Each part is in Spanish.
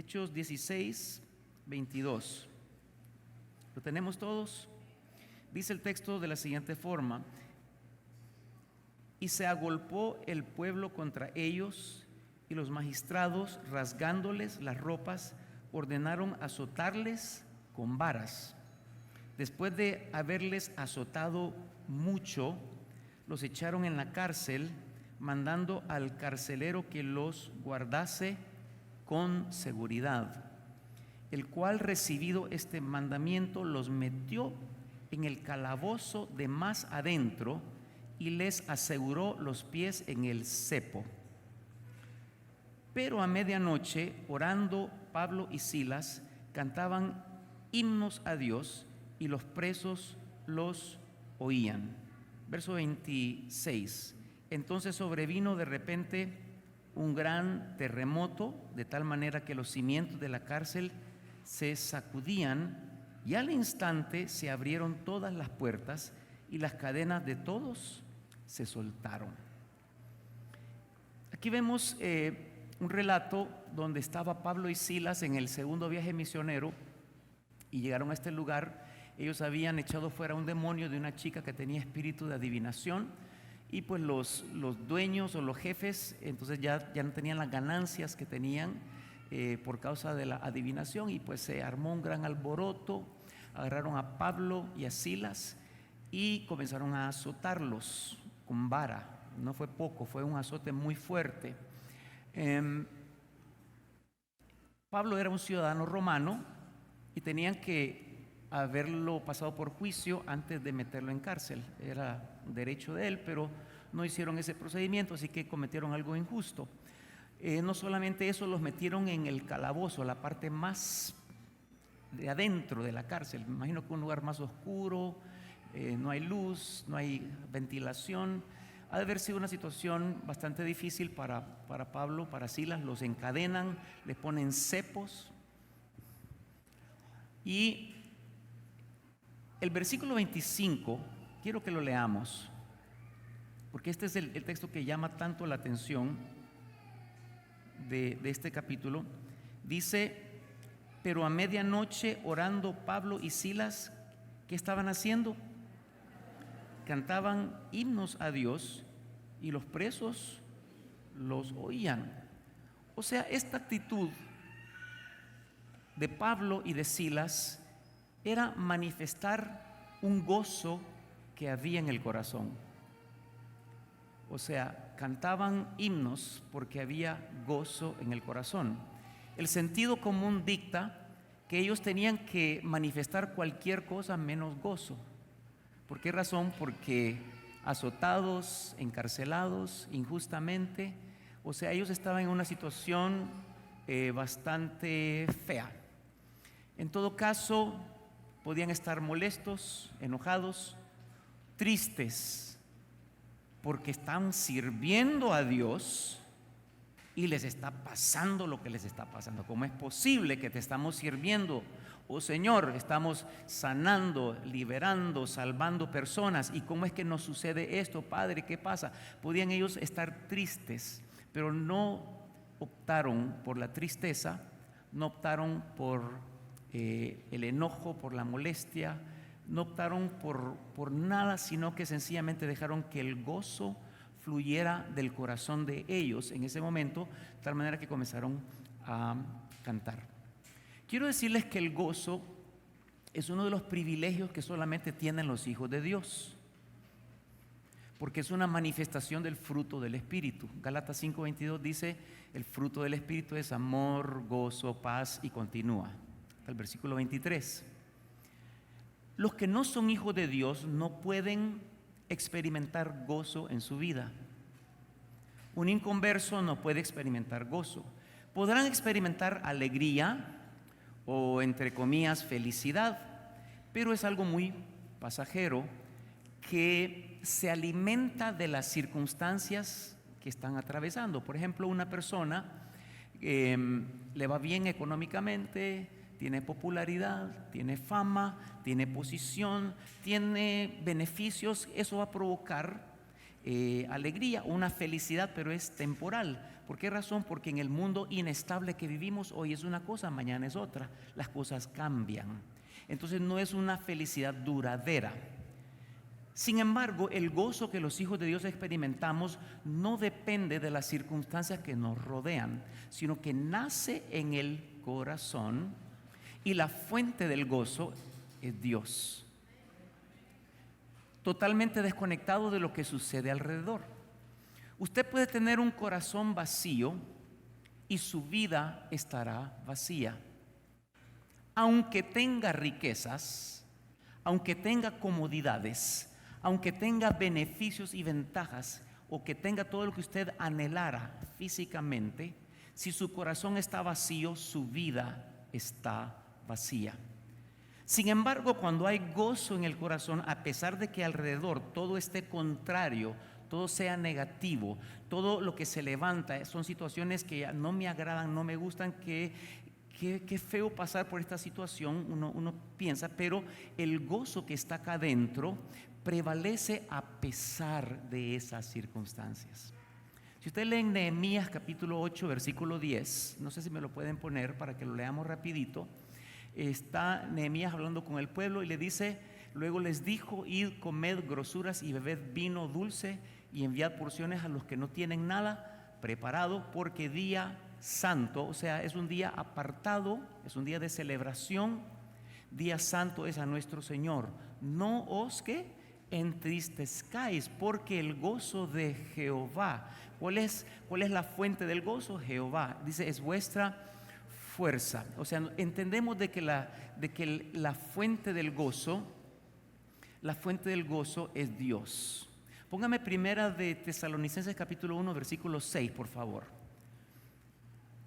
Hechos 16, 22. ¿Lo tenemos todos? Dice el texto de la siguiente forma: y se agolpó el pueblo contra ellos, y los magistrados, rasgándoles las ropas, ordenaron azotarles con varas. Después de haberles azotado mucho, los echaron en la cárcel, mandando al carcelero que los guardase con seguridad, el cual, recibido este mandamiento, los metió en el calabozo de más adentro y les aseguró los pies en el cepo. Pero a medianoche, orando, Pablo y Silas cantaban himnos a Dios, y los presos los oían. Verso 26. Entonces sobrevino de repente un gran terremoto, de tal manera que los cimientos de la cárcel se sacudían, y al instante se abrieron todas las puertas y las cadenas de todos se soltaron. Aquí vemos un relato donde estaba Pablo y Silas en el segundo viaje misionero, y llegaron a este lugar. Ellos habían echado fuera un demonio de una chica que tenía espíritu de adivinación, y pues los dueños o los jefes entonces ya no tenían las ganancias que tenían por causa de la adivinación, y pues se armó un gran alboroto. Agarraron a Pablo y a Silas y comenzaron a azotarlos con vara. No fue poco, fue un azote muy fuerte. Pablo era un ciudadano romano y tenían que haberlo pasado por juicio antes de meterlo en cárcel. Era derecho de él, pero no hicieron ese procedimiento, así que cometieron algo injusto. No solamente eso, los metieron en el calabozo, la parte más de adentro de la cárcel. Me imagino que un lugar más oscuro, no hay luz, no hay ventilación. Ha de haber sido una situación bastante difícil para Pablo, para Silas. Los encadenan, les ponen cepos. Y el versículo 25, quiero que lo leamos, porque este es el texto que llama tanto la atención de este capítulo. Dice: pero a medianoche, orando Pablo y Silas, ¿qué estaban haciendo? Cantaban himnos a Dios, y los presos los oían. O sea, esta actitud de Pablo y de Silas era manifestar un gozo que había en el corazón. O sea, cantaban himnos porque había gozo en el corazón. El sentido común dicta que ellos tenían que manifestar cualquier cosa menos gozo. ¿Por qué razón? Porque azotados, encarcelados injustamente, o sea, ellos estaban en una situación bastante fea. En todo caso, podían estar molestos, enojados, tristes, porque están sirviendo a Dios y les está pasando lo que les está pasando. ¿Cómo es posible que te estamos sirviendo? Oh Señor, estamos sanando, liberando, salvando personas. ¿Y cómo es que nos sucede esto, Padre? ¿Qué pasa? Podían ellos estar tristes, pero no optaron por la tristeza, no optaron por el enojo, por la molestia, no optaron por nada, sino que sencillamente dejaron que el gozo fluyera del corazón de ellos en ese momento, de tal manera que comenzaron a cantar. Quiero decirles que el gozo es uno de los privilegios que solamente tienen los hijos de Dios, porque es una manifestación del fruto del Espíritu. Gálatas 5:22 dice: el fruto del Espíritu es amor, gozo, paz, y continúa hasta el versículo 23. Los que no son hijos de Dios no pueden experimentar gozo en su vida. Un inconverso no puede experimentar gozo. Podrán experimentar alegría o, entre comillas, felicidad, pero es algo muy pasajero que se alimenta de las circunstancias que están atravesando. Por ejemplo, una persona le va bien económicamente, tiene popularidad, tiene fama, tiene posición, tiene beneficios. Eso va a provocar alegría, una felicidad, pero es temporal. ¿Por qué razón? Porque en el mundo inestable que vivimos hoy es una cosa, mañana es otra. Las cosas cambian. Entonces no es una felicidad duradera. Sin embargo, el gozo que los hijos de Dios experimentamos no depende de las circunstancias que nos rodean, sino que nace en el corazón, y la fuente del gozo es Dios. Totalmente desconectado de lo que sucede alrededor. Usted puede tener un corazón vacío y su vida estará vacía. Aunque tenga riquezas, aunque tenga comodidades, aunque tenga beneficios y ventajas, o que tenga todo lo que usted anhelara físicamente, si su corazón está vacío, su vida está vacía. Sin embargo, cuando hay gozo en el corazón, a pesar de que alrededor todo esté contrario, todo sea negativo, todo lo que se levanta son situaciones que no me agradan, no me gustan, qué feo pasar por esta situación, uno piensa, pero el gozo que está acá adentro prevalece a pesar de esas circunstancias. Si usted lee en Nehemías capítulo 8 versículo 10, no sé si me lo pueden poner para que lo leamos rapidito. Está Nehemías hablando con el pueblo y le dice: luego les dijo: id, comed grosuras y bebed vino dulce y enviad porciones a los que no tienen nada preparado, porque día santo, o sea, es un día apartado, es un día de celebración, día santo es a nuestro Señor. No os que entristezcáis, porque el gozo de Jehová, ¿cuál es la fuente del gozo? Jehová, dice, es vuestra fuerza. O sea, entendemos de que la fuente del gozo es Dios. Póngame primera de Tesalonicenses capítulo 1 versículo 6, por favor.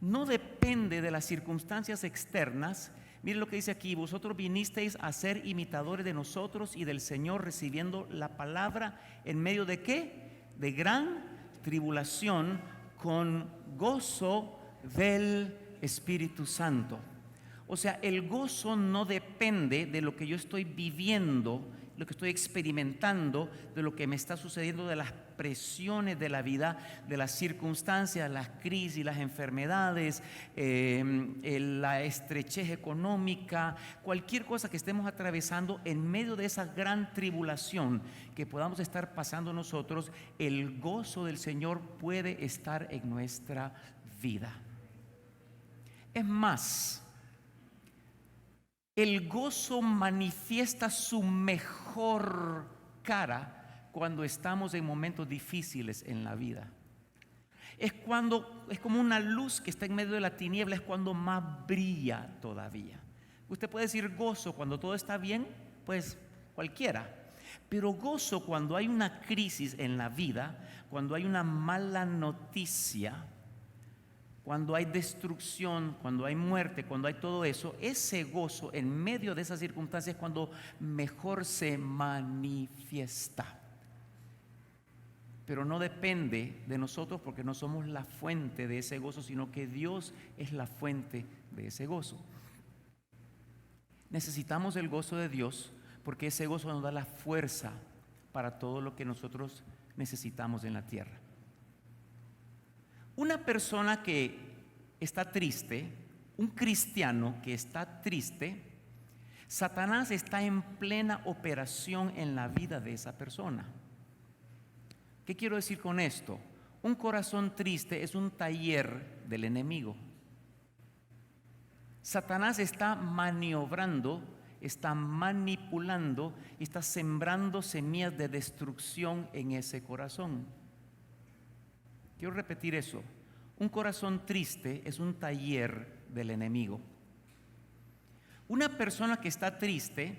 No depende de las circunstancias externas. Miren lo que dice aquí: vosotros vinisteis a ser imitadores de nosotros y del Señor, recibiendo la palabra en medio de ¿qué? De gran tribulación, con gozo del Espíritu Santo. O sea, el gozo no depende de lo que yo estoy viviendo, lo que estoy experimentando, de lo que me está sucediendo, de las presiones de la vida, de las circunstancias, las crisis, las enfermedades, la estrechez económica, cualquier cosa que estemos atravesando. En medio de esa gran tribulación que podamos estar pasando nosotros, el gozo del Señor puede estar en nuestra vida. Es más, el gozo manifiesta su mejor cara cuando estamos en momentos difíciles en la vida. Es como una luz que está en medio de la tiniebla, es cuando más brilla todavía. Usted puede decir gozo cuando todo está bien, pues cualquiera. Pero gozo cuando hay una crisis en la vida, cuando hay una mala noticia, cuando hay destrucción, cuando hay muerte, cuando hay todo eso, ese gozo en medio de esas circunstancias es cuando mejor se manifiesta. Pero no depende de nosotros, porque no somos la fuente de ese gozo, sino que Dios es la fuente de ese gozo. Necesitamos el gozo de Dios, porque ese gozo nos da la fuerza para todo lo que nosotros necesitamos en la tierra. Una persona que está triste, un cristiano que está triste, Satanás está en plena operación en la vida de esa persona. ¿Qué quiero decir con esto? Un corazón triste es un taller del enemigo. Satanás está maniobrando, está manipulando y está sembrando semillas de destrucción en ese corazón. Quiero repetir eso. Un corazón triste es un taller del enemigo. Una persona que está triste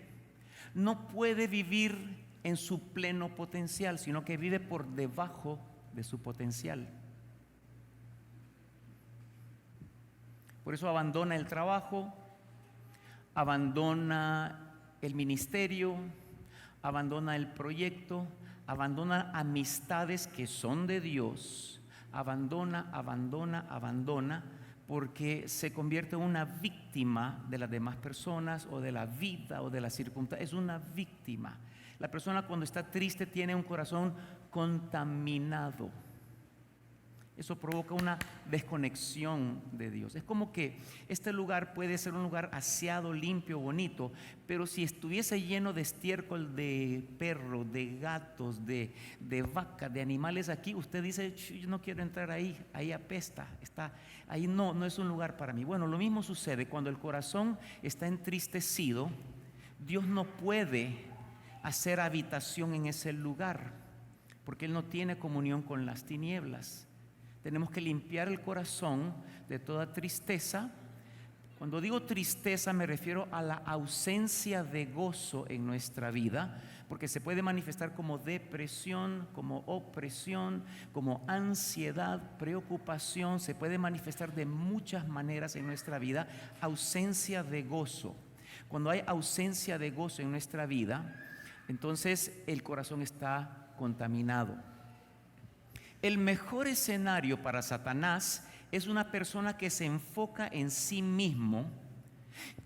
no puede vivir en su pleno potencial, sino que vive por debajo de su potencial. Por eso abandona el trabajo, abandona el ministerio, abandona el proyecto, abandona amistades que son de Dios. Abandona, porque se convierte en una víctima de las demás personas o de la vida o de las circunstancias. Es una víctima. La persona cuando está triste tiene un corazón contaminado. Eso provoca una desconexión de Dios. Es como que este lugar puede ser un lugar aseado, limpio, bonito, pero si estuviese lleno de estiércol de perros, de gatos, de vacas, de animales aquí, usted dice, yo no quiero entrar ahí, ahí apesta, ahí no es un lugar para mí. Bueno, lo mismo sucede cuando el corazón está entristecido. Dios no puede hacer habitación en ese lugar, porque Él no tiene comunión con las tinieblas. Tenemos que limpiar el corazón de toda tristeza. Cuando digo tristeza me refiero a la ausencia de gozo en nuestra vida, porque se puede manifestar como depresión, como opresión, como ansiedad, preocupación. Se puede manifestar de muchas maneras en nuestra vida. Ausencia de gozo. Cuando hay ausencia de gozo en nuestra vida, entonces el corazón está contaminado. El mejor escenario para Satanás es una persona que se enfoca en sí mismo.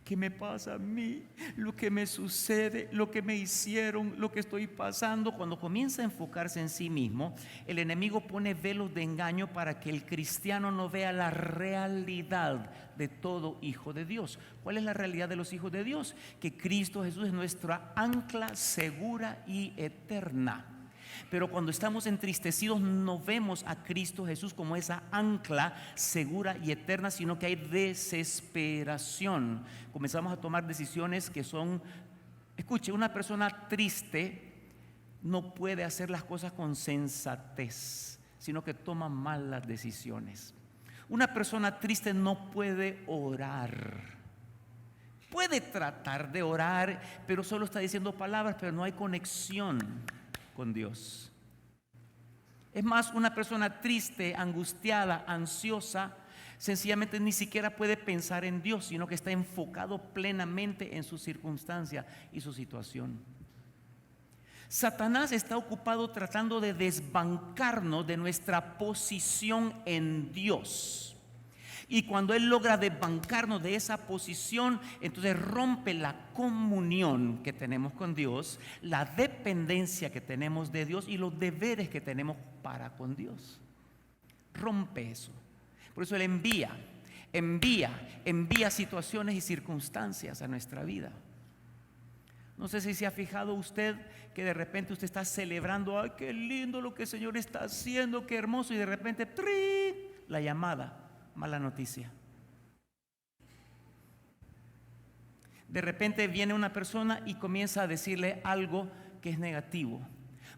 ¿Qué me pasa a mí? Lo que me sucede, lo que me hicieron, lo que estoy pasando. Cuando comienza a enfocarse en sí mismo, el enemigo pone velos de engaño para que el cristiano no vea la realidad de todo hijo de Dios. ¿Cuál es la realidad de los hijos de Dios? Que Cristo Jesús es nuestra ancla segura y eterna. Pero cuando estamos entristecidos no vemos a Cristo Jesús como esa ancla segura y eterna, sino que hay desesperación. Comenzamos a tomar decisiones que son, escuche, una persona triste no puede hacer las cosas con sensatez, sino que toma malas decisiones. Una persona triste no puede orar. Puede tratar de orar, pero solo está diciendo palabras, pero no hay conexión con Dios. Es más, una persona triste, angustiada, ansiosa, sencillamente ni siquiera puede pensar en Dios, sino que está enfocado plenamente en su circunstancia y su situación. Satanás está ocupado tratando de desbancarnos de nuestra posición en Dios. Y cuando Él logra desbancarnos de esa posición, entonces rompe la comunión que tenemos con Dios, la dependencia que tenemos de Dios y los deberes que tenemos para con Dios. Rompe eso. Por eso Él envía situaciones y circunstancias a nuestra vida. No sé si se ha fijado usted que de repente usted está celebrando, ay, qué lindo lo que el Señor está haciendo, qué hermoso, y de repente ¡trin!, la llamada. Mala noticia. De repente viene una persona y comienza a decirle algo que es negativo,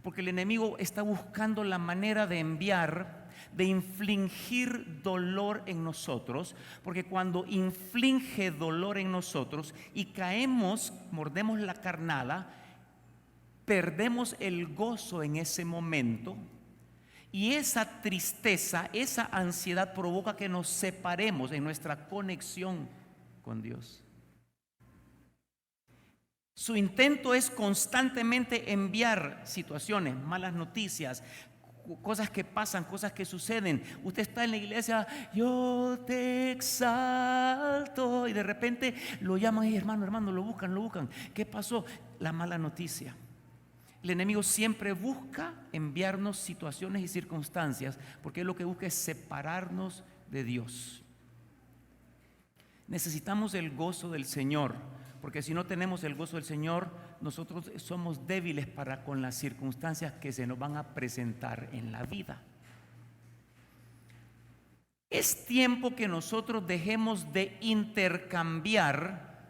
porque el enemigo está buscando la manera de enviar, de infligir dolor en nosotros, porque cuando inflige dolor en nosotros y caemos, mordemos la carnada, perdemos el gozo en ese momento. Y esa tristeza, esa ansiedad provoca que nos separemos en nuestra conexión con Dios. Su intento es constantemente enviar situaciones, malas noticias, cosas que pasan, cosas que suceden. Usted está en la iglesia, yo te exalto, y de repente lo llaman y hermano, lo buscan. ¿Qué pasó? La mala noticia. El enemigo siempre busca enviarnos situaciones y circunstancias, porque lo que busca es separarnos de Dios. Necesitamos el gozo del Señor, porque si no tenemos el gozo del Señor, nosotros somos débiles para con las circunstancias que se nos van a presentar en la vida. Es tiempo que nosotros dejemos de intercambiar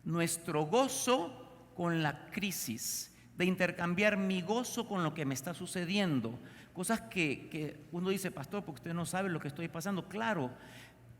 nuestro gozo con la crisis, de intercambiar mi gozo con lo que me está sucediendo. Cosas que uno dice, pastor, porque usted no sabe lo que estoy pasando. Claro,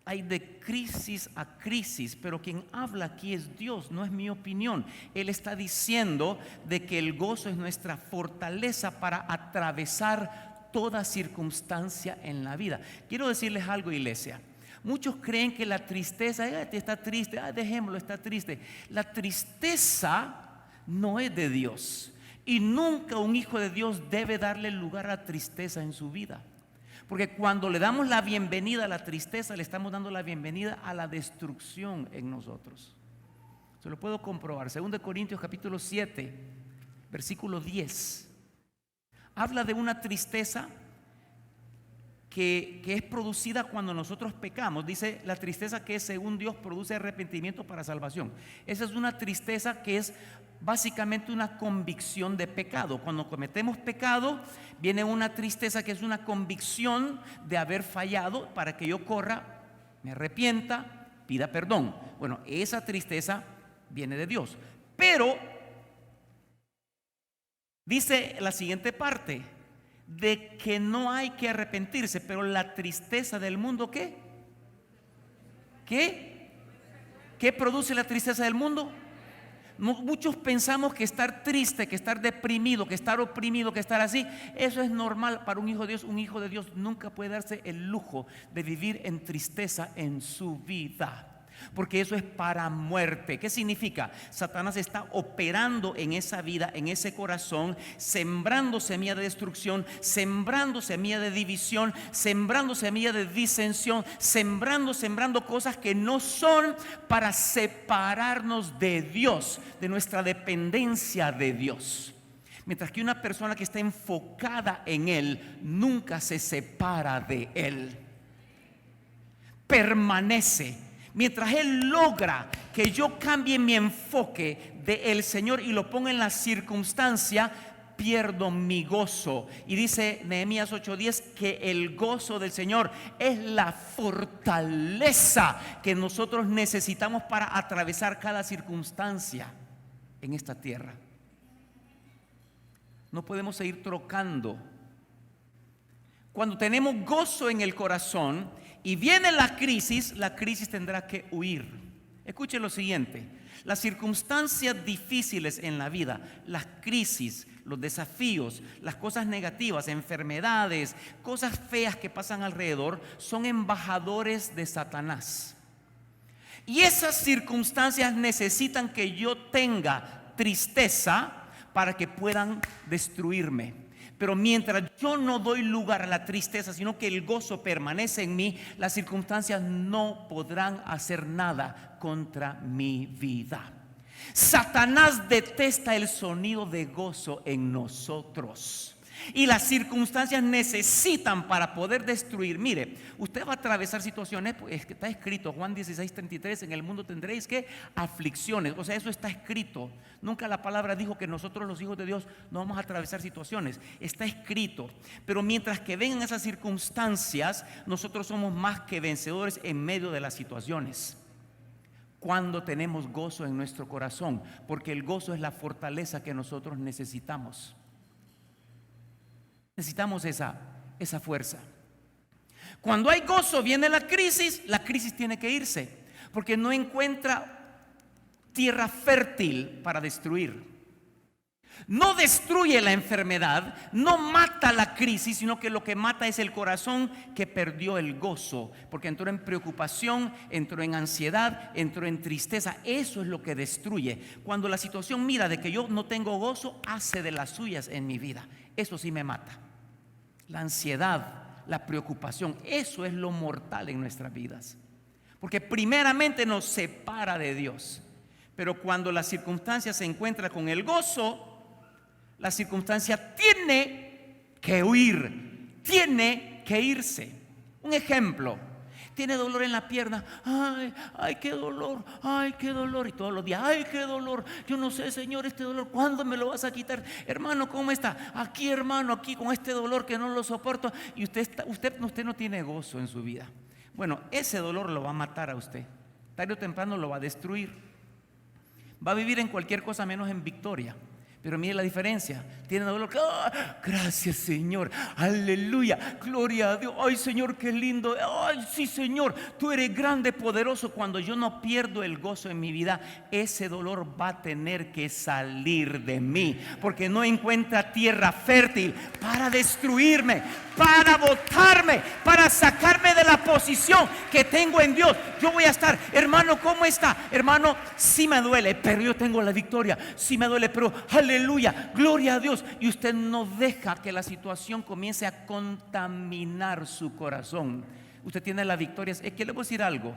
hay de crisis a crisis, pero quien habla aquí es Dios, no es mi opinión. Él está diciendo de que el gozo es nuestra fortaleza para atravesar toda circunstancia en la vida. Quiero decirles algo, iglesia. Muchos creen que la tristeza, está triste, dejémoslo, está triste. La tristeza no es de Dios, y nunca un hijo de Dios debe darle lugar a tristeza en su vida, porque cuando le damos la bienvenida a la tristeza, le estamos dando la bienvenida a la destrucción en nosotros. Se lo puedo comprobar. 2 Corintios capítulo 7 versículo 10 habla de una tristeza que es producida cuando nosotros pecamos. Dice la tristeza que según Dios produce arrepentimiento para salvación. Esa es una tristeza que es básicamente una convicción de pecado. Cuando cometemos pecado, viene una tristeza que es una convicción de haber fallado, para que yo corra, me arrepienta, pida perdón. Bueno, esa tristeza viene de Dios. Pero dice la siguiente parte, de que no hay que arrepentirse. Pero la tristeza del mundo, ¿qué? ¿Qué produce la tristeza del mundo? Muchos pensamos que estar triste, que estar deprimido, que estar oprimido, que estar así, eso es normal para un hijo de Dios. Un hijo de Dios nunca puede darse el lujo de vivir en tristeza en su vida, porque eso es para muerte. ¿Qué significa? Satanás está operando en esa vida, en ese corazón, sembrando semilla de destrucción, sembrando semilla de división, sembrando semilla de disensión, sembrando cosas que no son, para separarnos de Dios, de nuestra dependencia de Dios. Mientras que una persona que está enfocada en Él nunca se separa de Él, permanece. Mientras Él logra que yo cambie mi enfoque del Señor y lo ponga en la circunstancia, pierdo mi gozo. Y dice Nehemías 8:10 que el gozo del Señor es la fortaleza que nosotros necesitamos para atravesar cada circunstancia en esta tierra. No podemos seguir trocando. Cuando tenemos gozo en el corazón y viene la crisis tendrá que huir. Escuche lo siguiente: las circunstancias difíciles en la vida, las crisis, los desafíos, las cosas negativas, enfermedades, cosas feas que pasan alrededor, son embajadores de Satanás. Y esas circunstancias necesitan que yo tenga tristeza para que puedan destruirme. Pero mientras yo no doy lugar a la tristeza, sino que el gozo permanece en mí, las circunstancias no podrán hacer nada contra mi vida. Satanás detesta el sonido de gozo en nosotros. Y las circunstancias necesitan para poder destruir. Mire, usted va a atravesar situaciones, pues está escrito, Juan 16:33, en el mundo tendréis que aflicciones. O sea, eso está escrito. Nunca la palabra dijo que nosotros, los hijos de Dios, no vamos a atravesar situaciones. Está escrito. Pero mientras que vengan esas circunstancias, nosotros somos más que vencedores en medio de las situaciones, cuando tenemos gozo en nuestro corazón, porque el gozo es la fortaleza que nosotros necesitamos. Necesitamos esa fuerza. Cuando hay gozo, viene la crisis tiene que irse, porque no encuentra tierra fértil para destruir. No destruye la enfermedad, no mata la crisis, sino que lo que mata es el corazón que perdió el gozo, porque entró en preocupación, entró en ansiedad, entró en tristeza. Eso es lo que destruye. Cuando la situación mira de que yo no tengo gozo, hace de las suyas en mi vida. Eso sí me mata. La ansiedad, la preocupación, eso es lo mortal en nuestras vidas, porque primeramente nos separa de Dios. Pero cuando la circunstancia se encuentra con el gozo, la circunstancia tiene que huir, tiene que irse. Un ejemplo: tiene dolor en la pierna, ay, qué dolor, ay, qué dolor. Y todos los días, ay, qué dolor. Yo no sé, Señor, este dolor, ¿cuándo me lo vas a quitar? Hermano, ¿cómo está? Aquí, hermano, aquí con este dolor que no lo soporto. Y usted no tiene gozo en su vida. Bueno, ese dolor lo va a matar a usted. Tarde o temprano lo va a destruir. Va a vivir en cualquier cosa menos en victoria. Pero mire la diferencia: tiene dolor, gracias Señor, aleluya, gloria a Dios, ay Señor, qué lindo, ay sí Señor, tú eres grande, poderoso. Cuando yo no pierdo el gozo en mi vida, ese dolor va a tener que salir de mí, porque no encuentra tierra fértil para destruirme, para botarme, para sacarme de la posición que tengo en Dios. Yo voy a estar, hermano, ¿cómo está? Hermano, sí me duele, pero yo tengo la victoria. Sí me duele, pero aleluya, gloria a Dios. Y usted no deja que la situación comience a contaminar su corazón. Usted tiene la victoria. Es que le voy a decir algo: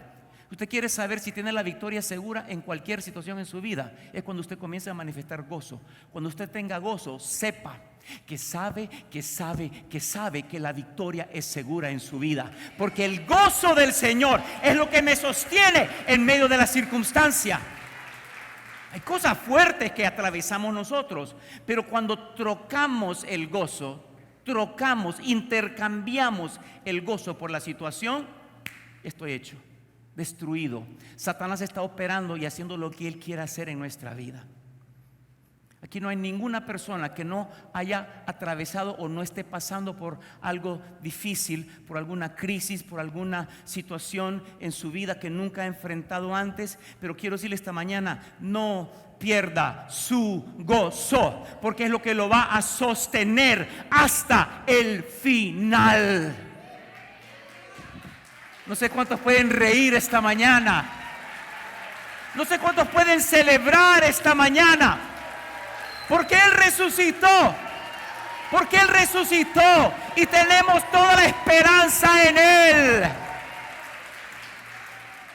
Usted quiere saber si tiene la victoria segura en cualquier situación en su vida. Es cuando usted comience a manifestar gozo. Cuando usted tenga gozo, sepa que sabe que la victoria es segura en su vida. Porque el gozo del Señor es lo que me sostiene en medio de la circunstancia. Hay cosas fuertes que atravesamos nosotros, pero cuando trocamos el gozo, intercambiamos el gozo por la situación, estoy hecho, destruido. Satanás está operando y haciendo lo que él quiere hacer en nuestra vida. Aquí no hay ninguna persona que no haya atravesado o no esté pasando por algo difícil, por alguna crisis, por alguna situación en su vida que nunca ha enfrentado antes. Pero quiero decirle esta mañana, no pierda su gozo, porque es lo que lo va a sostener hasta el final. No sé cuántos pueden reír esta mañana. No sé cuántos pueden celebrar esta mañana. Porque Él resucitó. Porque Él resucitó. Y tenemos toda la esperanza en Él.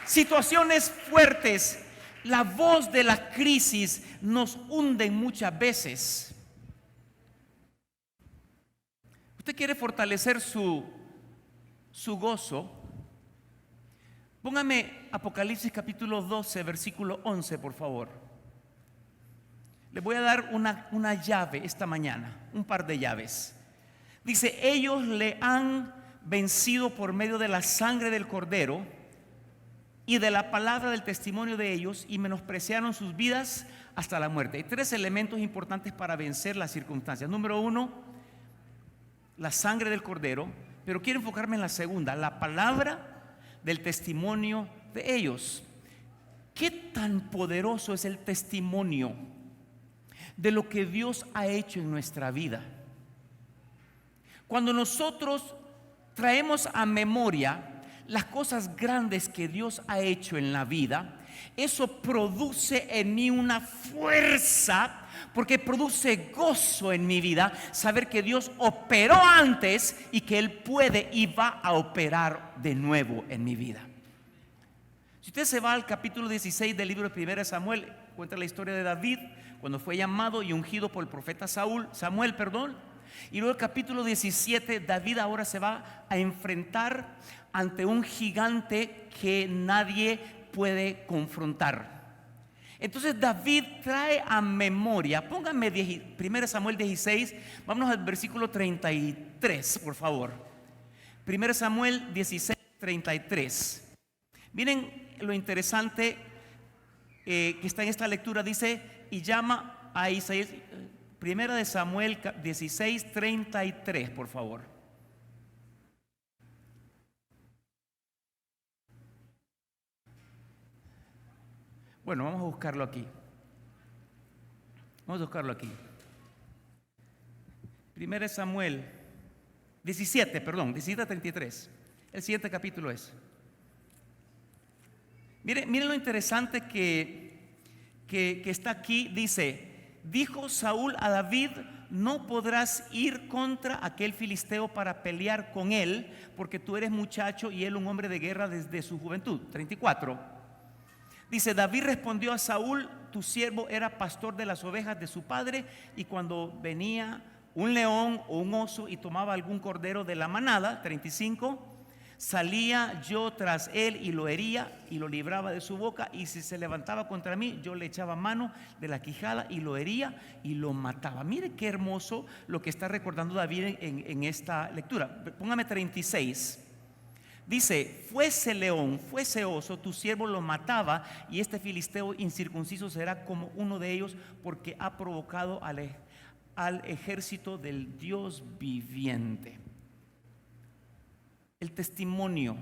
Situaciones fuertes. La voz de la crisis nos hunde muchas veces. Usted quiere fortalecer su gozo. Póngame Apocalipsis capítulo 12, versículo 11, por favor. Les voy a dar una llave esta mañana, un par de llaves. Dice, ellos le han vencido por medio de la sangre del Cordero y de la palabra del testimonio de ellos, y menospreciaron sus vidas hasta la muerte. Hay tres elementos importantes para vencer las circunstancias. Número uno, la sangre del Cordero, pero quiero enfocarme en la segunda, la palabra del testimonio de ellos. ¿Qué tan poderoso es el testimonio de lo que Dios ha hecho en nuestra vida? Cuando nosotros traemos a memoria las cosas grandes que Dios ha hecho en la vida, eso produce en mí una fuerza, porque produce gozo en mi vida saber que Dios operó antes y que Él puede y va a operar de nuevo en mi vida. Si usted se va al capítulo 16 del libro de 1 Samuel, cuenta la historia de David cuando fue llamado y ungido por el profeta Samuel. Y luego el capítulo 17, David ahora se va a enfrentar ante un gigante que nadie puede confrontar. Entonces David trae a memoria, pónganme 1 Samuel 16, vámonos al versículo 33, por favor. 1 Samuel 16, 33. Miren lo interesante que está en esta lectura. Dice, y llama a Isaías. 1 Samuel 16, 33, por favor. Bueno, vamos a buscarlo aquí. 1 Samuel 17, 33. El siguiente capítulo es. Miren lo interesante que está aquí. Dice, dijo Saúl a David, no podrás ir contra aquel filisteo para pelear con él, porque tú eres muchacho y él un hombre de guerra desde su juventud. 34. Dice, David respondió a Saúl, tu siervo era pastor de las ovejas de su padre, y cuando venía un león o un oso y tomaba algún cordero de la manada, 35, salía yo tras él y lo hería y lo libraba de su boca, y si se levantaba contra mí, yo le echaba mano de la quijada y lo hería y lo mataba. Mire qué hermoso lo que está recordando David en esta lectura. Póngame 36. Dice, fuese león, fuese oso, tu siervo lo mataba, y este filisteo incircunciso será como uno de ellos, porque ha provocado al ejército del Dios viviente. El testimonio,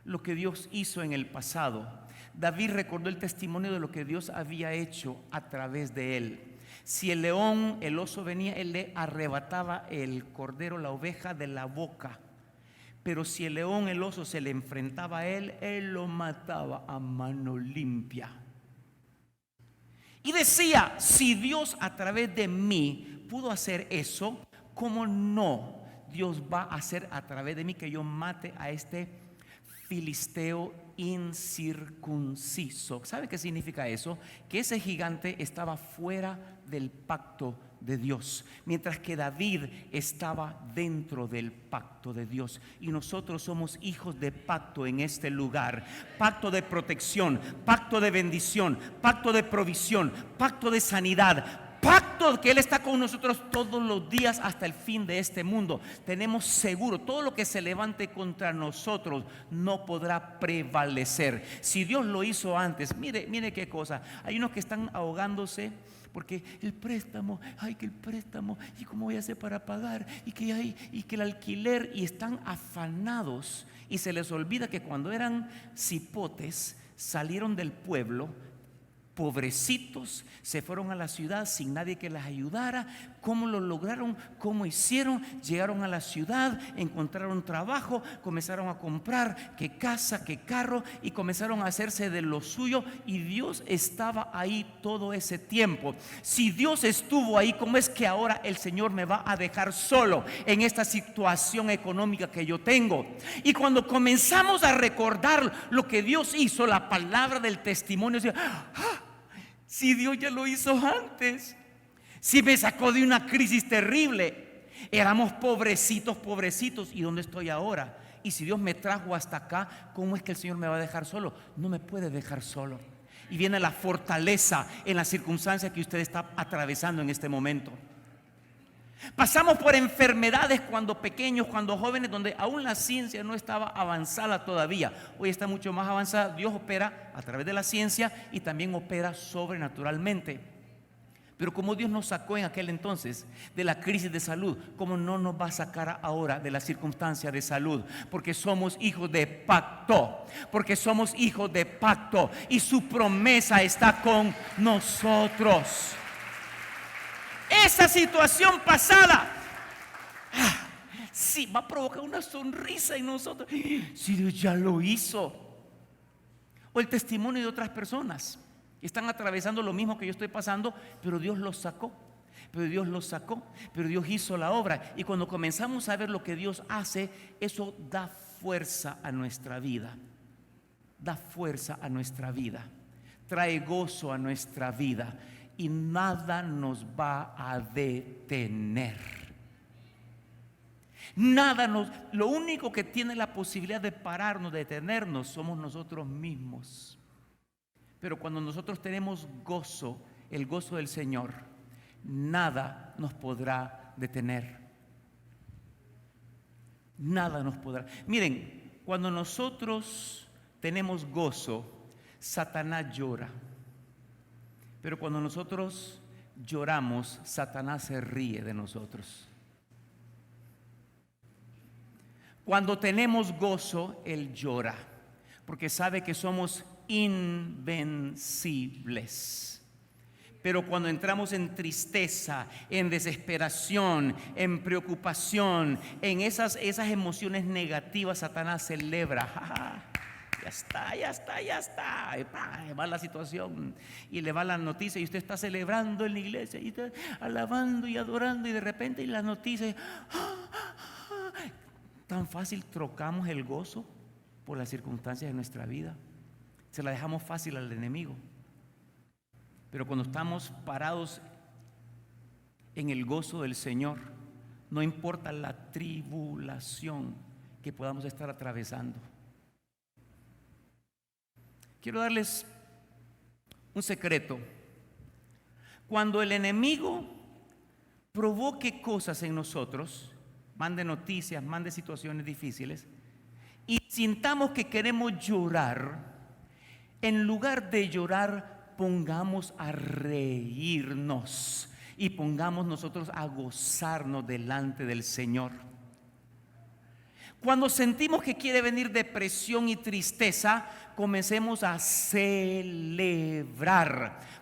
lo que Dios hizo en el pasado. David recordó el testimonio de lo que Dios había hecho a través de él. Si el león, el oso venía, él le arrebataba el cordero, la oveja, de la boca. Pero si el león, el oso se le enfrentaba a él, él lo mataba a mano limpia. Y decía, si Dios a través de mí pudo hacer eso, ¿cómo no Dios va a hacer a través de mí que yo mate a este filisteo incircunciso. ¿Sabe qué significa eso? Que ese gigante estaba fuera del pacto de Dios, mientras que David estaba dentro del pacto de Dios. Y nosotros somos hijos de pacto en este lugar: pacto de protección, pacto de bendición, pacto de provisión, pacto de sanidad, pacto que Él está con nosotros todos los días hasta el fin de este mundo. Tenemos seguro, todo lo que se levante contra nosotros no podrá prevalecer. Si Dios lo hizo antes, mire qué cosa. Hay unos que están ahogándose porque el préstamo, ay, que el préstamo, y cómo voy a hacer para pagar, y que el alquiler, y están afanados, y se les olvida que cuando eran cipotes salieron del pueblo, pobrecitos, se fueron a la ciudad sin nadie que les ayudara. ¿Cómo lo lograron? ¿Cómo hicieron? Llegaron a la ciudad, encontraron trabajo, comenzaron a comprar que casa, que carro, y comenzaron a hacerse de lo suyo, y Dios estaba ahí todo ese tiempo. Si Dios estuvo ahí, ¿cómo es que ahora el Señor me va a dejar solo en esta situación económica que yo tengo? Y cuando comenzamos a recordar lo que Dios hizo, la palabra del testimonio, si Dios ya lo hizo antes, si me sacó de una crisis terrible, éramos pobrecitos, ¿y dónde estoy ahora? Y si Dios me trajo hasta acá, ¿cómo es que el Señor me va a dejar solo? No me puede dejar solo. Y viene la fortaleza en las circunstancias que usted está atravesando en este momento. Pasamos por enfermedades cuando pequeños, cuando jóvenes, donde aún la ciencia no estaba avanzada todavía. Hoy está mucho más avanzada. Dios opera a través de la ciencia y también opera sobrenaturalmente. Pero como Dios nos sacó en aquel entonces de la crisis de salud, ¿cómo no nos va a sacar ahora de la circunstancia de salud? Porque somos hijos de pacto, y su promesa está con nosotros. Esa situación pasada, sí, va a provocar una sonrisa en nosotros. Si Dios ya lo hizo. O el testimonio de otras personas que están atravesando lo mismo que yo estoy pasando, pero Dios los sacó. Pero Dios hizo la obra. Y cuando comenzamos a ver lo que Dios hace, eso da fuerza a nuestra vida. Trae gozo a nuestra vida. Y nada nos va a detener. Lo único que tiene la posibilidad de pararnos, de detenernos, somos nosotros mismos. Pero cuando nosotros tenemos gozo, el gozo del Señor, nada nos podrá detener. Nada nos podrá. Miren, cuando nosotros tenemos gozo, Satanás llora. Pero cuando nosotros lloramos, Satanás se ríe de nosotros. Cuando tenemos gozo, Él llora, porque sabe que somos invencibles. Pero cuando entramos en tristeza, en desesperación, en preocupación, en esas emociones negativas, Satanás celebra. Ya está. Y va la situación y le va la noticia, y usted está celebrando en la iglesia y está alabando y adorando, y de repente la noticia. Tan fácil trocamos el gozo por las circunstancias de nuestra vida. Se la dejamos fácil al enemigo. Pero cuando estamos parados en el gozo del Señor, no importa la tribulación que podamos estar atravesando. Quiero darles un secreto. Cuando el enemigo provoque cosas en nosotros, mande noticias, mande situaciones difíciles, y sintamos que queremos llorar, en lugar de llorar, pongamos a reírnos y pongamos nosotros a gozarnos delante del Señor. Cuando sentimos que quiere venir depresión y tristeza, comencemos a celebrar,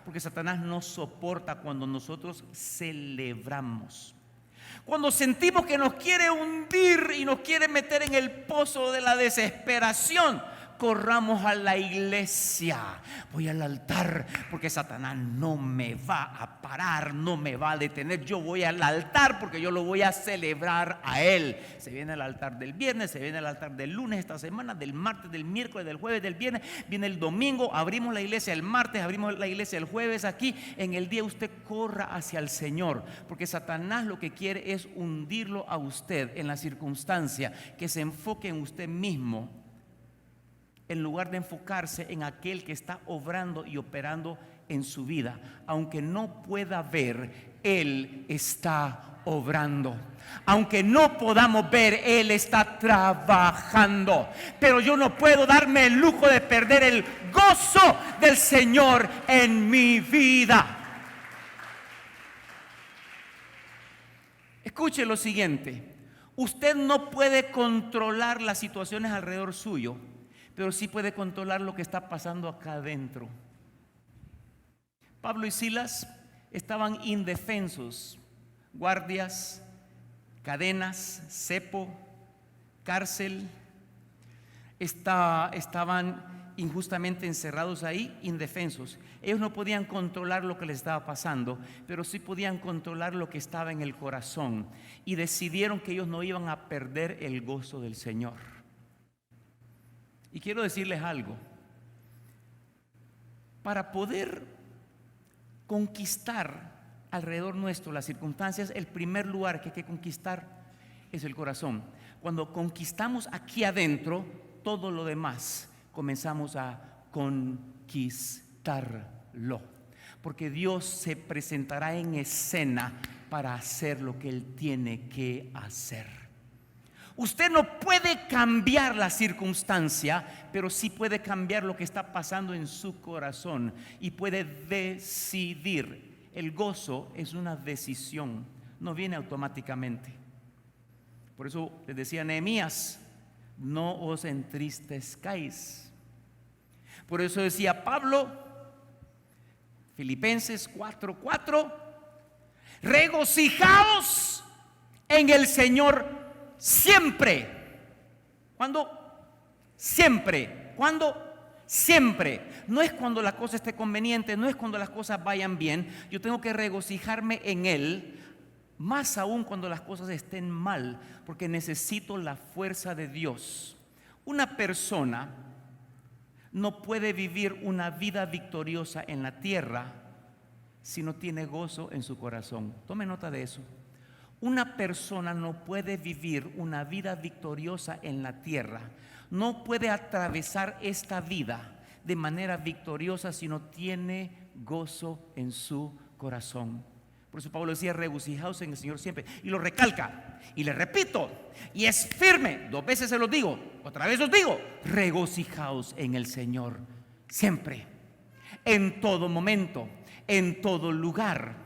porque Satanás no soporta cuando nosotros celebramos. Cuando sentimos que nos quiere hundir y nos quiere meter en el pozo de la desesperación, corramos a la iglesia. Voy al altar porque Satanás no me va a parar, no me va a detener. Yo voy al altar porque yo lo voy a celebrar a Él. Se viene el altar del viernes, se viene el altar del lunes esta semana, del martes, del miércoles, del jueves, del viernes. Viene el domingo, abrimos la iglesia el martes, abrimos la iglesia el jueves. Aquí en el día usted corra hacia el Señor, porque Satanás lo que quiere es hundirlo a usted en la circunstancia, que se enfoque en usted mismo, en lugar de enfocarse en aquel que está obrando y operando en su vida. Aunque no pueda ver, Él está obrando. Aunque no podamos ver, Él está trabajando. Pero yo no puedo darme el lujo de perder el gozo del Señor en mi vida. Escuche lo siguiente: usted no puede controlar las situaciones alrededor suyo, pero sí puede controlar lo que está pasando acá adentro. Pablo y Silas estaban indefensos: guardias, cadenas, cepo, cárcel. Estaban injustamente encerrados ahí, indefensos. Ellos no podían controlar lo que les estaba pasando, pero sí podían controlar lo que estaba en el corazón, y decidieron que ellos no iban a perder el gozo del Señor. Y quiero decirles algo: para poder conquistar alrededor nuestro las circunstancias, el primer lugar que hay que conquistar es el corazón. Cuando conquistamos aquí adentro, todo lo demás comenzamos a conquistarlo, porque Dios se presentará en escena para hacer lo que Él tiene que hacer. Usted no puede cambiar la circunstancia, pero sí puede cambiar lo que está pasando en su corazón y puede decidir. El gozo es una decisión, no viene automáticamente. Por eso les decía a Nehemías: no os entristezcáis. Por eso decía Pablo, Filipenses 4:4: regocijaos en el Señor siempre. ¿Cuándo? Siempre. ¿Cuándo? Siempre. No es cuando la cosa esté conveniente, no es cuando las cosas vayan bien. Yo tengo que regocijarme en Él, más aún cuando las cosas estén mal, porque necesito la fuerza de Dios. Una persona no puede vivir una vida victoriosa en la tierra si no tiene gozo en su corazón. Tome nota de eso. Una persona no puede vivir una vida victoriosa en la tierra, no puede atravesar esta vida de manera victoriosa si no tiene gozo en su corazón. Por eso Pablo decía: regocijaos en el Señor siempre. Y lo recalca, y le repito, y es firme, 2 veces se lo digo, otra vez os digo: regocijaos en el Señor siempre, en todo momento, en todo lugar.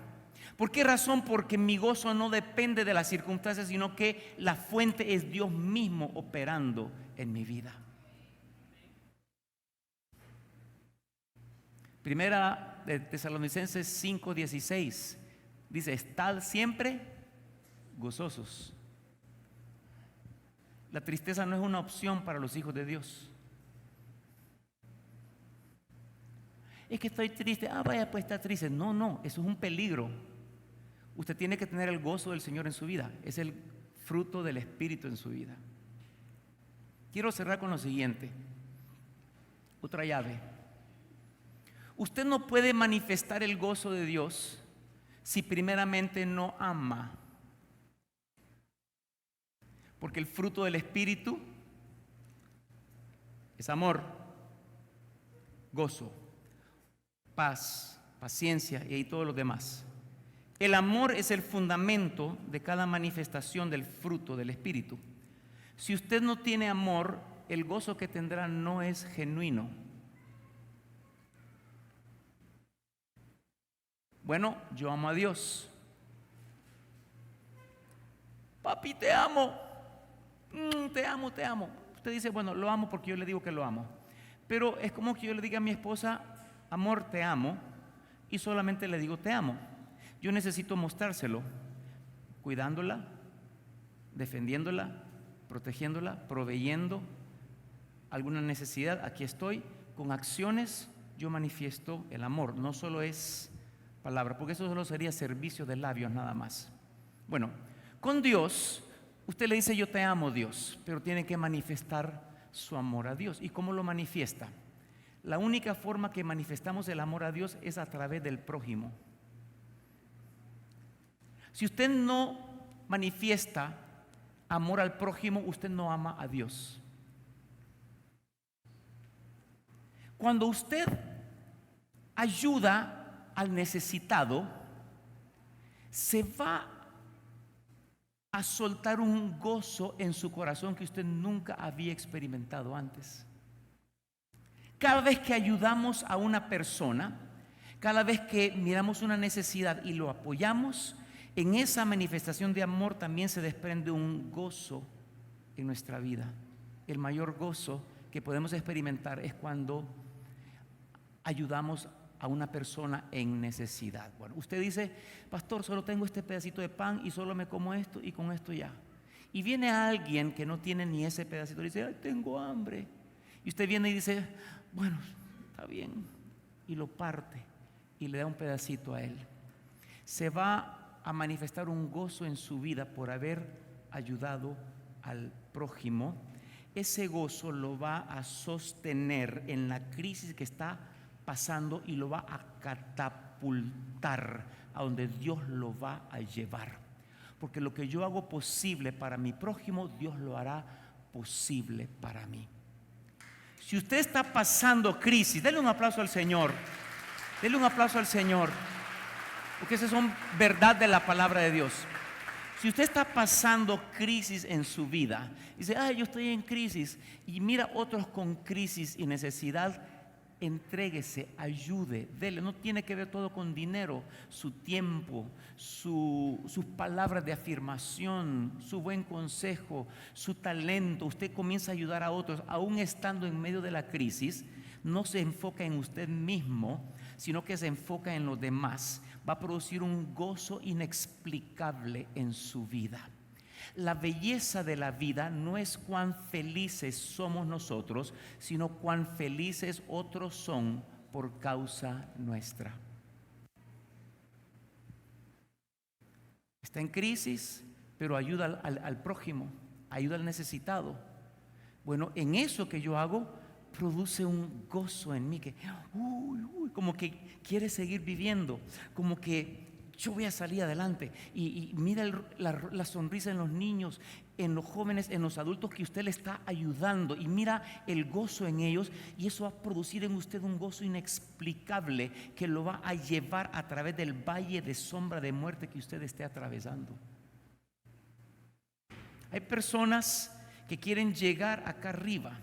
¿Por qué razón? Porque mi gozo no depende de las circunstancias, sino que la fuente es Dios mismo operando en mi vida. Primera de Tesalonicenses 5:16 dice: estad siempre gozosos. La tristeza no es una opción para los hijos de Dios. Es que estoy triste. Vaya, pues está triste. No, eso es un peligro. Usted tiene que tener el gozo del Señor en su vida. Es el fruto del Espíritu en su vida. Quiero cerrar con lo siguiente. Otra llave. Usted no puede manifestar el gozo de Dios si primeramente no ama. Porque el fruto del Espíritu es amor, gozo, paz, paciencia y todo lo demás. El amor es el fundamento de cada manifestación del fruto del Espíritu. Si usted no tiene amor, el gozo que tendrá no es genuino. Bueno, yo amo a Dios. Papi, te amo. Te amo. Usted dice: bueno, lo amo porque yo le digo que lo amo. Pero es como que yo le diga a mi esposa: amor, te amo, y solamente le digo te amo. Yo necesito mostrárselo, cuidándola, defendiéndola, protegiéndola, proveyendo, alguna necesidad, aquí estoy. Con acciones yo manifiesto el amor, no solo es palabra, porque eso solo sería servicio de labios nada más. Bueno, con Dios, usted le dice yo te amo, Dios, pero tiene que manifestar su amor a Dios. ¿Y cómo lo manifiesta? La única forma que manifestamos el amor a Dios es a través del prójimo. Si usted no manifiesta amor al prójimo, usted no ama a Dios. Cuando usted ayuda al necesitado, se va a soltar un gozo en su corazón que usted nunca había experimentado antes. Cada vez que ayudamos a una persona, cada vez que miramos una necesidad y lo apoyamos, en esa manifestación de amor también se desprende un gozo en nuestra vida. El mayor gozo que podemos experimentar es cuando ayudamos a una persona en necesidad. Bueno, usted dice, pastor, solo tengo este pedacito de pan y solo me como esto y con esto ya. Y viene alguien que no tiene ni ese pedacito y dice, ay, tengo hambre. Y usted viene y dice, bueno, está bien. Y lo parte y le da un pedacito a él. Se va a manifestar un gozo en su vida por haber ayudado al prójimo. Ese gozo lo va a sostener en la crisis que está pasando y lo va a catapultar a donde Dios lo va a llevar. Porque lo que yo hago posible para mi prójimo, Dios lo hará posible para mí. Si usted está pasando crisis, denle un aplauso al Señor. Denle un aplauso al Señor. Porque esas son verdad de la palabra de Dios. Si usted está pasando crisis en su vida, dice, ay, yo estoy en crisis, y mira otros con crisis y necesidad, entréguese, ayude, dele. No tiene que ver todo con dinero, su tiempo, sus palabras de afirmación, su buen consejo, su talento. Usted comienza a ayudar a otros, aún estando en medio de la crisis. No se enfoca en usted mismo, sino que se enfoca en los demás. Va a producir un gozo inexplicable en su vida. La belleza de la vida no es cuán felices somos nosotros, sino cuán felices otros son por causa nuestra. Está en crisis, pero ayuda al prójimo, ayuda al necesitado. Bueno, en eso que yo hago, produce un gozo en mí que, como que quiere seguir viviendo, como que yo voy a salir adelante. Y mira la sonrisa en los niños, en los jóvenes, en los adultos que usted le está ayudando, y mira el gozo en ellos, y eso va a producir en usted un gozo inexplicable que lo va a llevar a través del valle de sombra de muerte que usted esté atravesando. Hay personas que quieren llegar acá arriba,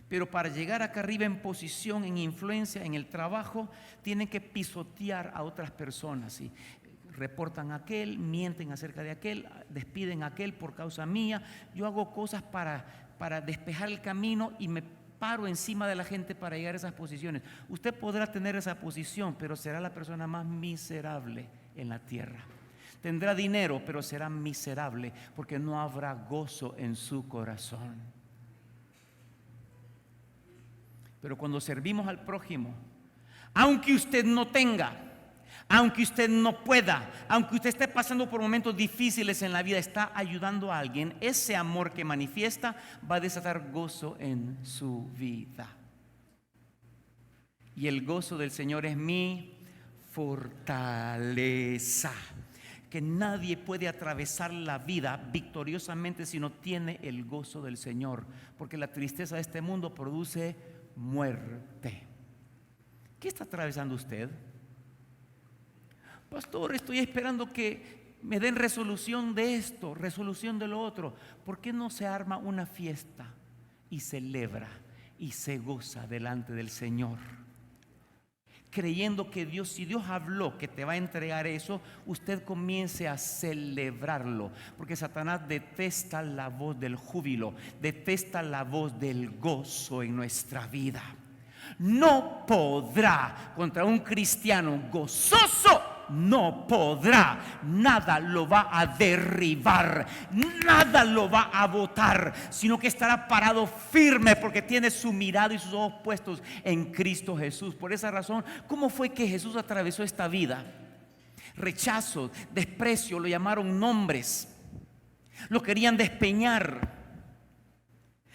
pero para llegar acá arriba en posición, en influencia, en el trabajo, tienen que pisotear a otras personas. Y reportan a aquel, mienten acerca de aquel, despiden a aquel por causa mía. Yo hago cosas para despejar el camino y me paro encima de la gente para llegar a esas posiciones. Usted podrá tener esa posición, pero será la persona más miserable en la tierra. Tendrá dinero, pero será miserable porque no habrá gozo en su corazón. Pero cuando servimos al prójimo, aunque usted no tenga, aunque usted no pueda, aunque usted esté pasando por momentos difíciles en la vida, está ayudando a alguien, ese amor que manifiesta va a desatar gozo en su vida. Y el gozo del Señor es mi fortaleza. Que nadie puede atravesar la vida victoriosamente si no tiene el gozo del Señor, porque la tristeza de este mundo produce muerte. ¿Qué está atravesando usted? Pastor, estoy esperando que me den resolución de esto, resolución de lo otro. ¿Por qué no se arma una fiesta y celebra y se goza delante del Señor? Creyendo que Dios, si Dios habló que te va a entregar eso, usted comience a celebrarlo, porque Satanás detesta la voz del júbilo, detesta la voz del gozo en nuestra vida. No podrá contra un cristiano gozoso no podrá. Nada lo va a derribar, nada lo va a botar, sino que estará parado firme porque tiene su mirada y sus ojos puestos en Cristo Jesús. Por esa razón, ¿cómo fue que Jesús atravesó esta vida? Rechazo, desprecio, lo llamaron nombres, lo querían despeñar,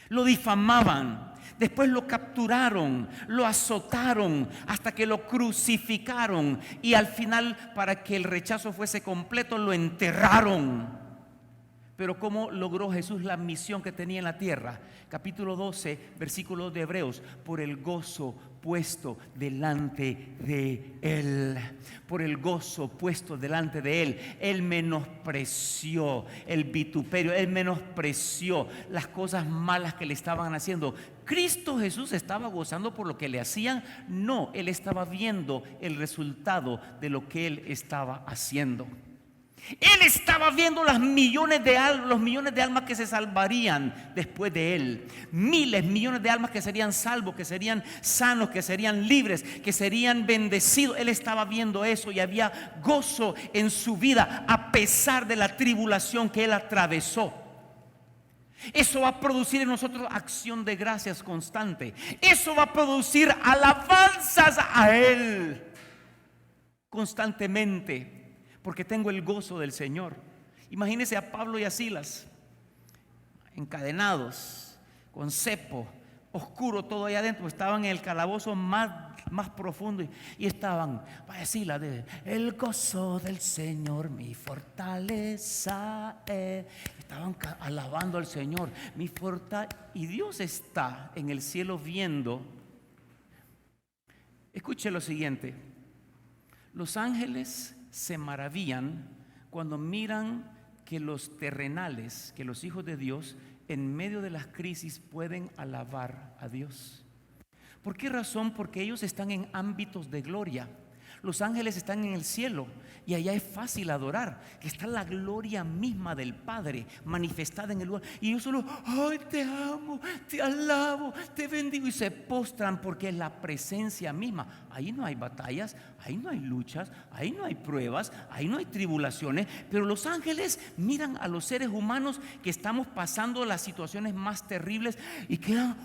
lo difamaban. Después lo capturaron, lo azotaron hasta que lo crucificaron, y al final, para que el rechazo fuese completo, lo enterraron. Pero ¿cómo logró Jesús la misión que tenía en la tierra? Capítulo 12, versículo de Hebreos: por el gozo puesto delante de Él. Por el gozo puesto delante de Él. Él menospreció el vituperio, Él menospreció las cosas malas que le estaban haciendo. ¿Cristo Jesús estaba gozando por lo que le hacían? No, Él estaba viendo el resultado de lo que Él estaba haciendo. Él estaba viendo los millones de almas que se salvarían después de Él. Miles, millones de almas que serían salvos, que serían sanos, que serían libres, que serían bendecidos. Él estaba viendo eso y había gozo en su vida a pesar de la tribulación que Él atravesó. Eso va a producir en nosotros acción de gracias constante. Eso va a producir alabanzas a Él constantemente, porque tengo el gozo del Señor. Imagínense a Pablo y a Silas encadenados, con cepo, oscuro todo allá adentro. Estaban en el calabozo más profundo y estaban, para decirla, el gozo del Señor mi fortaleza es. Estaban alabando al Señor, mi fortaleza. Y Dios está en el cielo viendo. Escuche lo siguiente: los ángeles se maravillan cuando miran que los terrenales, que los hijos de Dios, en medio de las crisis pueden alabar a Dios. ¿Por qué razón? Porque ellos están en ámbitos de gloria. Los ángeles están en el cielo y allá es fácil adorar, que está la gloria misma del Padre manifestada en el lugar. Y ellos solo, ay, te amo, te alabo, te bendigo, y se postran porque es la presencia misma. Ahí no hay batallas, ahí no hay luchas, ahí no hay pruebas, ahí no hay tribulaciones. Pero los ángeles miran a los seres humanos que estamos pasando las situaciones más terribles y quedan,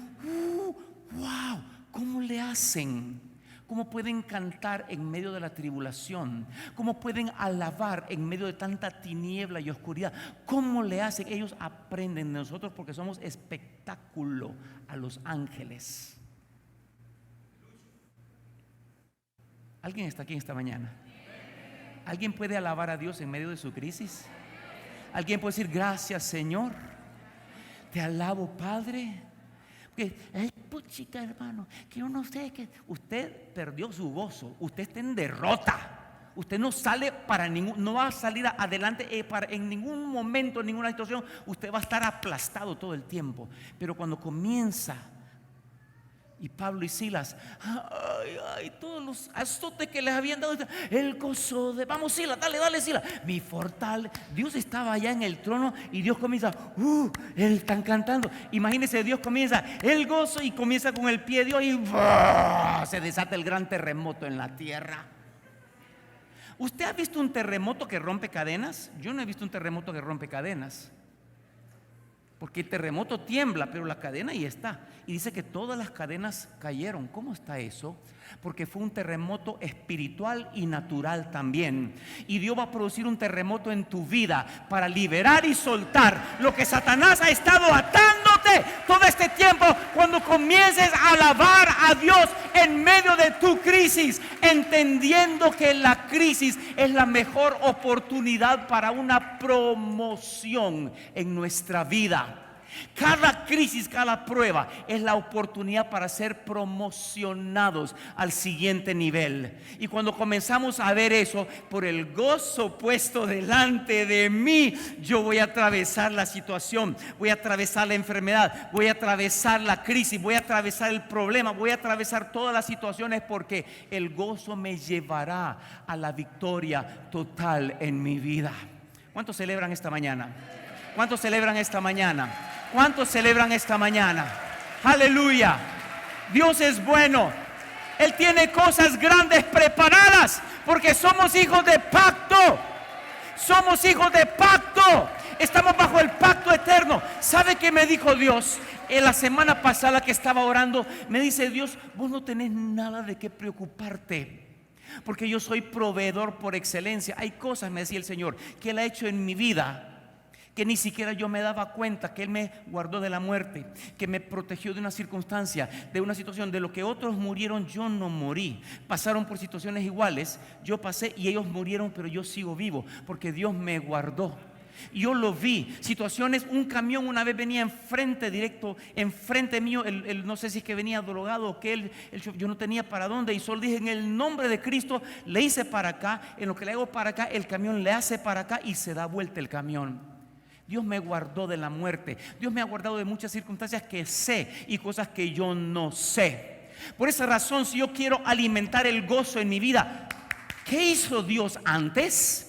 wow, ¿cómo le hacen? ¿Cómo pueden cantar en medio de la tribulación? ¿Cómo pueden alabar en medio de tanta tiniebla y oscuridad? ¿Cómo le hacen? Ellos aprenden de nosotros porque somos espectáculo a los ángeles. ¿Alguien está aquí esta mañana? ¿Alguien puede alabar a Dios en medio de su crisis? ¿Alguien puede decir gracias, Señor? Te alabo, Padre. Ay, puchica, hermano, que yo no sé, que usted perdió su gozo, usted está en derrota, usted no sale no va a salir adelante en ningún momento, en ninguna situación. Usted va a estar aplastado todo el tiempo. Pero cuando comienza, y Pablo y Silas, todos los azotes que les habían dado, el gozo de, vamos Silas, dale Silas, mi fortaleza. Dios estaba allá en el trono y Dios comienza, Él están cantando. Imagínense, Dios comienza el gozo y comienza con el pie de Dios y se desata el gran terremoto en la tierra. ¿Usted ha visto un terremoto que rompe cadenas? Yo no he visto un terremoto que rompe cadenas. Porque el terremoto tiembla, pero la cadena ahí está. Y dice que todas las cadenas cayeron. ¿Cómo está eso? Porque fue un terremoto espiritual y natural también. Y Dios va a producir un terremoto en tu vida para liberar y soltar lo que Satanás ha estado atándote todo este tiempo. Cuando comiences a alabar a Dios en medio de tu crisis, entendiendo que la crisis es la mejor oportunidad para una promoción en nuestra vida. Cada crisis, cada prueba es la oportunidad para ser promocionados al siguiente nivel. Y cuando comenzamos a ver eso, por el gozo puesto delante de mí, yo voy a atravesar la situación, voy a atravesar la enfermedad, voy a atravesar la crisis, voy a atravesar el problema, voy a atravesar todas las situaciones, porque el gozo me llevará a la victoria total en mi vida. ¿Cuántos celebran esta mañana? ¿Cuántos celebran esta mañana? ¿Cuántos celebran esta mañana? Aleluya. Dios es bueno. Él tiene cosas grandes preparadas porque somos hijos de pacto. Somos hijos de pacto. Estamos bajo el pacto eterno. ¿Sabe qué me dijo Dios? En la semana pasada que estaba orando, me dice Dios: vos no tenés nada de qué preocuparte, porque yo soy proveedor por excelencia. Hay cosas, me decía el Señor, que Él ha hecho en mi vida que ni siquiera yo me daba cuenta, que Él me guardó de la muerte, que me protegió de una circunstancia, de una situación. De lo que otros murieron, yo no morí. Pasaron por situaciones iguales, yo pasé y ellos murieron, pero yo sigo vivo, porque Dios me guardó. Yo lo vi, situaciones, un camión una vez venía enfrente, directo, enfrente mío, no sé si es que venía drogado o que yo no tenía para dónde, y solo dije: en el nombre de Cristo le hice para acá. En lo que le hago para acá, el camión le hace para acá y se da vuelta el camión. Dios me guardó de la muerte. Dios me ha guardado de muchas circunstancias que sé y cosas que yo no sé. Por esa razón, si yo quiero alimentar el gozo en mi vida, ¿qué hizo Dios antes?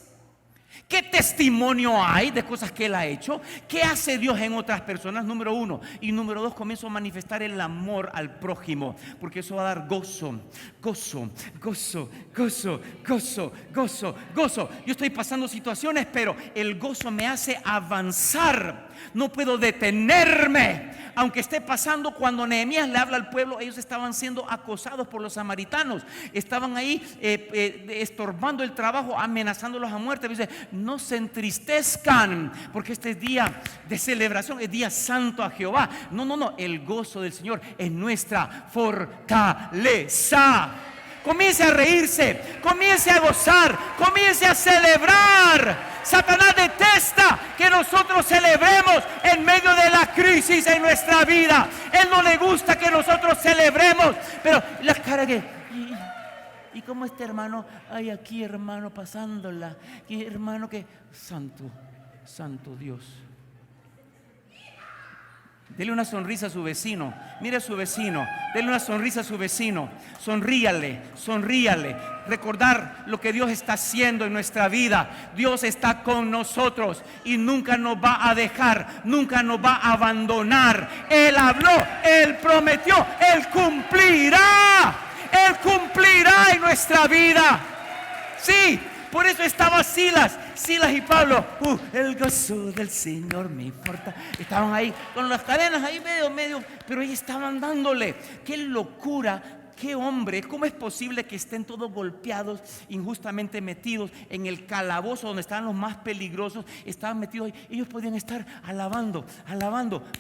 ¿Qué testimonio hay de cosas que Él ha hecho? ¿Qué hace Dios en otras personas? Número uno. Y número dos, comienzo a manifestar el amor al prójimo, porque eso va a dar gozo, gozo, gozo, gozo, gozo, gozo, gozo. Yo estoy pasando situaciones, pero el gozo me hace avanzar. No puedo detenerme, aunque esté pasando. Cuando Nehemías le habla al pueblo, ellos estaban siendo acosados por los samaritanos. Estaban ahí estorbando el trabajo, amenazándolos a muerte. Dice: no se entristezcan, porque este es día de celebración, es día santo a Jehová. No, el gozo del Señor es nuestra fortaleza. Comience a reírse, comience a gozar, comience a celebrar. Satanás detesta que nosotros celebremos en medio de la crisis en nuestra vida. Él no le gusta que nosotros celebremos, pero la cara que... ¿Y cómo este hermano? Ay, aquí hermano pasándola. Y hermano que... Santo, santo Dios. Dele una sonrisa a su vecino. Mire a su vecino. Dele una sonrisa a su vecino. Sonríale, sonríale. Recordar lo que Dios está haciendo en nuestra vida. Dios está con nosotros y nunca nos va a dejar, nunca nos va a abandonar. Él habló, Él prometió, Él cumplirá. Él cumplirá en nuestra vida. Sí. Por eso estaba Silas y Pablo. El gozo del Señor me importa. Estaban ahí con las cadenas ahí medio, pero ahí estaban dándole. Qué locura, qué hombre. ¿Cómo es posible que estén todos golpeados, injustamente metidos en el calabozo donde estaban los más peligrosos? Estaban metidos ahí. Ellos podían estar alabando,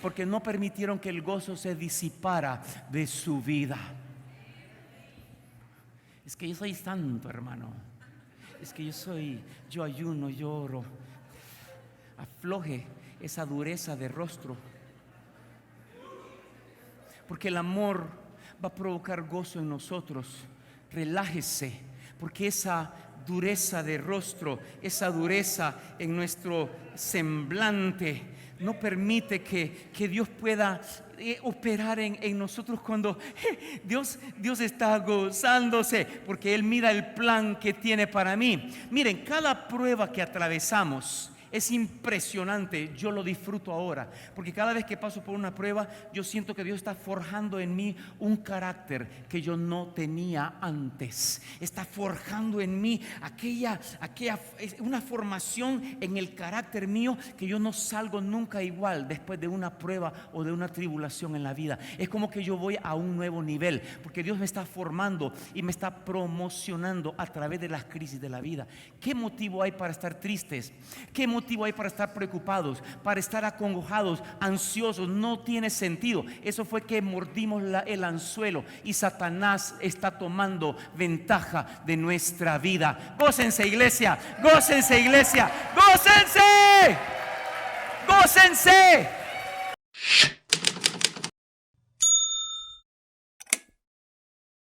porque no permitieron que el gozo se disipara de su vida. Es que yo soy santo, hermano. Es que yo ayuno, yo oro. Afloje esa dureza de rostro, porque el amor va a provocar gozo en nosotros. Relájese, porque esa dureza de rostro, esa dureza en nuestro semblante no permite que Dios pueda operar en nosotros cuando Dios está gozándose, porque Él mira el plan que tiene para mí. Miren, cada prueba que atravesamos es impresionante. Yo lo disfruto ahora, porque cada vez que paso por una prueba, yo siento que Dios está forjando en mí un carácter que yo no tenía antes. Está forjando en mí una formación en el carácter mío, que yo no salgo nunca igual después de una prueba o de una tribulación en la vida. Es como que yo voy a un nuevo nivel, porque Dios me está formando y me está promocionando a través de las crisis de la vida. ¿Qué motivo hay para estar tristes? ¿Qué motivo hay para estar preocupados, para estar acongojados, ansiosos? No tiene sentido. Eso fue que mordimos el anzuelo y Satanás está tomando ventaja de nuestra vida. Gócense, iglesia, gócense, iglesia, gócense, gócense.